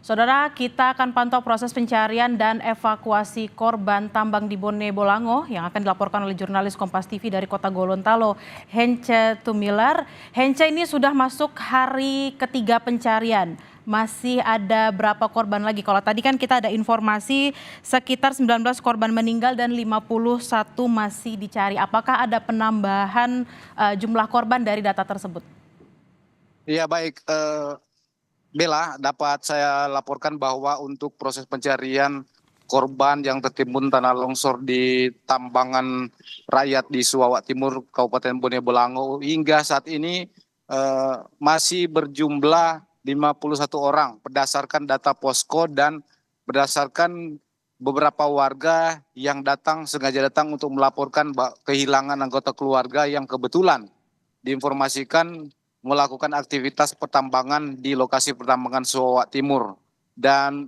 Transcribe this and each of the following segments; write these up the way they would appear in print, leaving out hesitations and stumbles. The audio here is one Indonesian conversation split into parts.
Saudara, kita akan pantau proses pencarian dan evakuasi korban tambang di Bone Bolango yang akan dilaporkan oleh jurnalis Kompas TV dari Kota Gorontalo, Hence Tumilar. Hence, ini sudah masuk hari ketiga pencarian. Masih ada berapa korban lagi? Kalau tadi kan kita ada informasi sekitar 19 korban meninggal dan 51 masih dicari. Apakah ada penambahan jumlah korban dari data tersebut? Iya baik, Bella, dapat saya laporkan bahwa untuk proses pencarian korban yang tertimbun tanah longsor di tambangan rakyat di Suwawak Timur, Kabupaten Bone Bolango, hingga saat ini masih berjumlah 51 orang berdasarkan data posko dan berdasarkan beberapa warga yang sengaja datang untuk melaporkan kehilangan anggota keluarga yang kebetulan diinformasikan melakukan aktivitas pertambangan di lokasi pertambangan Suwawak Timur. Dan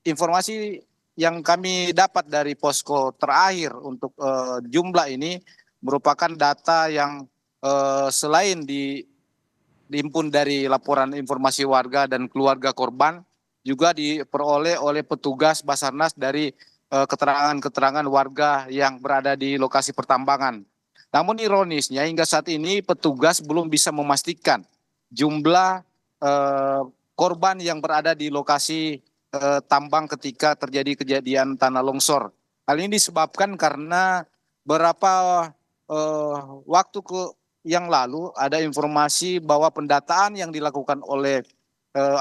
informasi yang kami dapat dari posko terakhir untuk jumlah ini merupakan data yang selain dihimpun dari laporan informasi warga dan keluarga korban, juga diperoleh oleh petugas Basarnas dari keterangan-keterangan warga yang berada di lokasi pertambangan. Namun ironisnya hingga saat ini petugas belum bisa memastikan jumlah korban yang berada di lokasi tambang ketika terjadi kejadian tanah longsor. Hal ini disebabkan karena beberapa waktu yang lalu ada informasi bahwa pendataan yang dilakukan oleh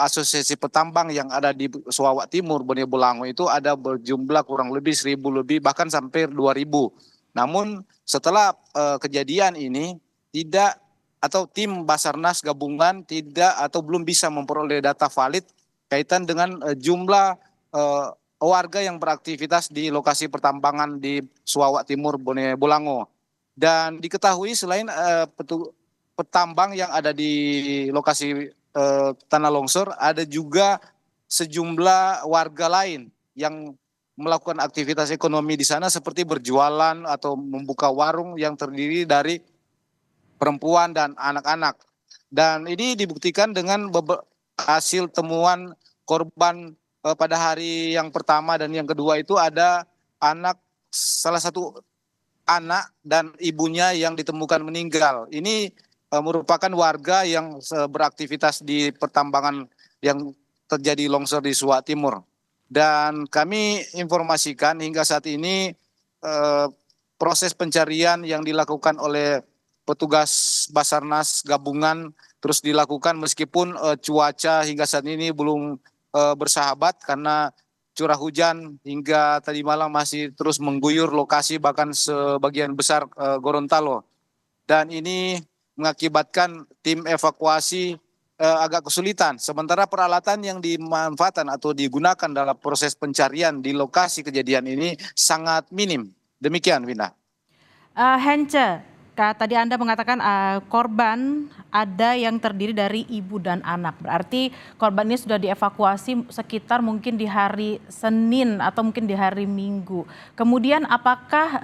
asosiasi petambang yang ada di Suwawak Timur, Bone Bolango itu ada berjumlah kurang lebih 1.000 lebih, bahkan sampai 2.000. Namun setelah kejadian ini tidak atau tim Basarnas gabungan tidak atau belum bisa memperoleh data valid kaitan dengan jumlah warga yang beraktivitas di lokasi pertambangan di Suwawak Timur, Bone Bolango. Dan diketahui selain petambang yang ada di lokasi tanah longsor, ada juga sejumlah warga lain yang melakukan aktivitas ekonomi di sana seperti berjualan atau membuka warung yang terdiri dari perempuan dan anak-anak. Dan ini dibuktikan dengan hasil temuan korban pada hari yang pertama dan yang kedua itu ada salah satu anak dan ibunya yang ditemukan meninggal. Ini merupakan warga yang beraktivitas di pertambangan yang terjadi longsor di Suwawak Timur. Dan kami informasikan hingga saat ini proses pencarian yang dilakukan oleh petugas Basarnas gabungan terus dilakukan meskipun cuaca hingga saat ini belum bersahabat karena curah hujan hingga tadi malam masih terus mengguyur lokasi bahkan sebagian besar Gorontalo. Dan ini mengakibatkan tim evakuasi agak kesulitan. Sementara peralatan yang dimanfaatkan atau digunakan dalam proses pencarian di lokasi kejadian ini sangat minim. Demikian, Winda. Hence, tadi Anda mengatakan korban ada yang terdiri dari ibu dan anak. Berarti korban ini sudah dievakuasi sekitar mungkin di hari Senin atau mungkin di hari Minggu. Kemudian apakah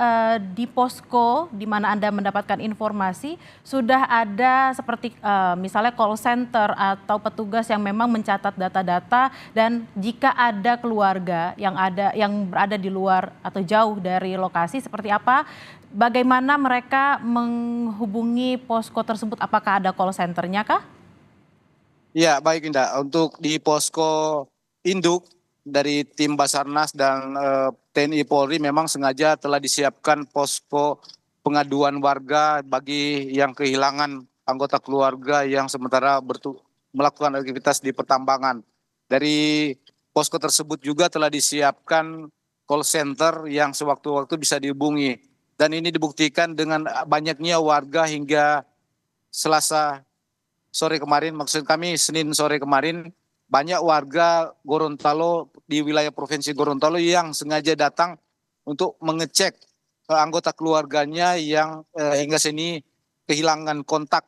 di posko di mana Anda mendapatkan informasi sudah ada seperti misalnya call center atau petugas yang memang mencatat data-data, dan jika ada keluarga yang berada di luar atau jauh dari lokasi seperti apa? Bagaimana mereka menghubungi posko tersebut? Apakah ada call center-nya kah? Ya, baik Indah. Untuk di posko induk dari tim Basarnas dan TNI Polri memang sengaja telah disiapkan posko pengaduan warga bagi yang kehilangan anggota keluarga yang sementara melakukan aktivitas di pertambangan. Dari posko tersebut juga telah disiapkan call center yang sewaktu-waktu bisa dihubungi. Dan ini dibuktikan dengan banyaknya warga hingga Selasa sore kemarin, maksud kami Senin sore kemarin, banyak warga Gorontalo di wilayah Provinsi Gorontalo yang sengaja datang untuk mengecek anggota keluarganya yang hingga sini kehilangan kontak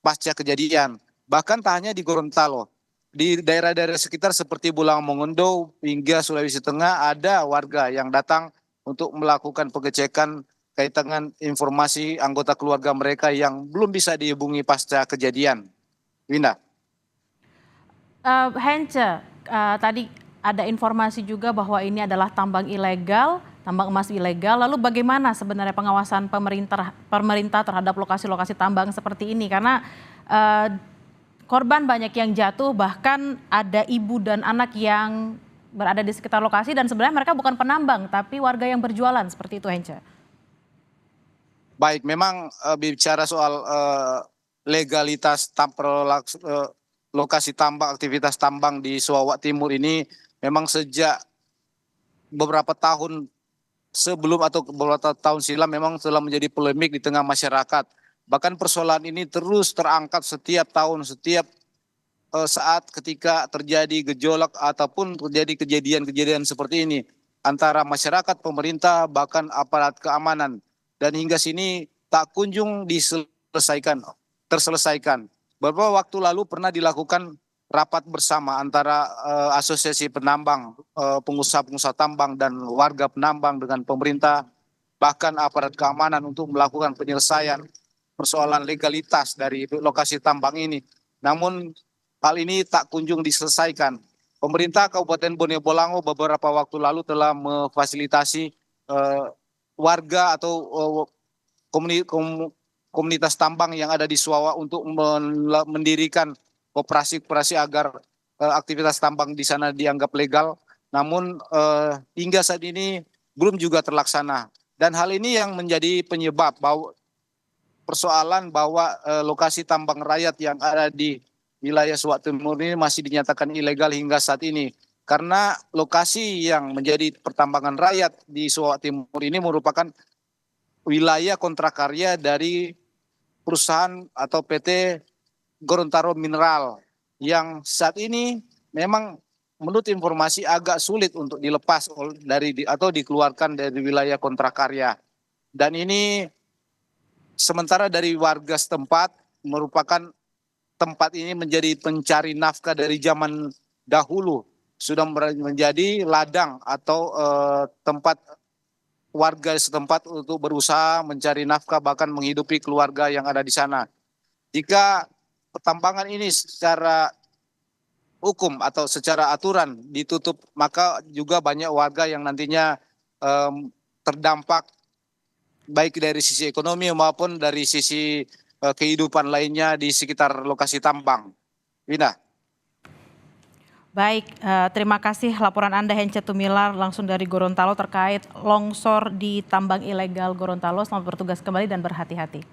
pasca kejadian. Bahkan tak hanya di Gorontalo, di daerah-daerah sekitar seperti Bulang Mongondo hingga Sulawesi Tengah ada warga yang datang untuk melakukan pengecekan kaitan dengan informasi anggota keluarga mereka yang belum bisa dihubungi pasca kejadian. Winda. Hence, tadi ada informasi juga bahwa ini adalah tambang ilegal, tambang emas ilegal. Lalu bagaimana sebenarnya pengawasan pemerintah terhadap lokasi-lokasi tambang seperti ini? Karena eh, korban banyak yang jatuh, bahkan ada ibu dan anak yang berada di sekitar lokasi dan sebenarnya mereka bukan penambang, tapi warga yang berjualan seperti itu, Hence. Baik, memang bicara soal legalitas lokasi tambang, aktivitas tambang di Sarawak Timur ini memang sejak beberapa tahun sebelum atau beberapa tahun silam memang telah menjadi polemik di tengah masyarakat. Bahkan persoalan ini terus terangkat setiap tahun, setiap saat ketika terjadi gejolak ataupun terjadi kejadian-kejadian seperti ini antara masyarakat, pemerintah, bahkan aparat keamanan. Dan hingga sini tak kunjung terselesaikan. Beberapa waktu lalu pernah dilakukan rapat bersama antara asosiasi penambang, pengusaha-pengusaha tambang dan warga penambang dengan pemerintah, bahkan aparat keamanan untuk melakukan penyelesaian persoalan legalitas dari lokasi tambang ini. Namun hal ini tak kunjung diselesaikan. Pemerintah Kabupaten Bone Bolango beberapa waktu lalu telah memfasilitasi warga atau komunitas tambang yang ada di Sarawak untuk mendirikan operasi-operasi agar aktivitas tambang di sana dianggap legal. Namun hingga saat ini belum juga terlaksana. Dan hal ini yang menjadi penyebab bahwa persoalan bahwa lokasi tambang rakyat yang ada di wilayah Sarawak Timur ini masih dinyatakan ilegal hingga saat ini. Karena lokasi yang menjadi pertambangan rakyat di Sarawak Timur ini merupakan wilayah kontrak dari perusahaan atau PT Gorontalo Mineral yang saat ini memang menurut informasi agak sulit untuk dilepas atau dikeluarkan dari wilayah kontrak karya. Dan ini sementara dari warga setempat merupakan tempat ini menjadi pencari nafkah dari zaman dahulu, sudah menjadi ladang atau tempat warga setempat untuk berusaha mencari nafkah bahkan menghidupi keluarga yang ada di sana. Jika pertambangan ini secara hukum atau secara aturan ditutup, maka juga banyak warga yang nantinya terdampak baik dari sisi ekonomi maupun dari sisi kehidupan lainnya di sekitar lokasi tambang. Wina. Baik, terima kasih laporan Anda Hence Tumilar langsung dari Gorontalo terkait longsor di tambang ilegal Gorontalo. Selamat bertugas kembali dan berhati-hati.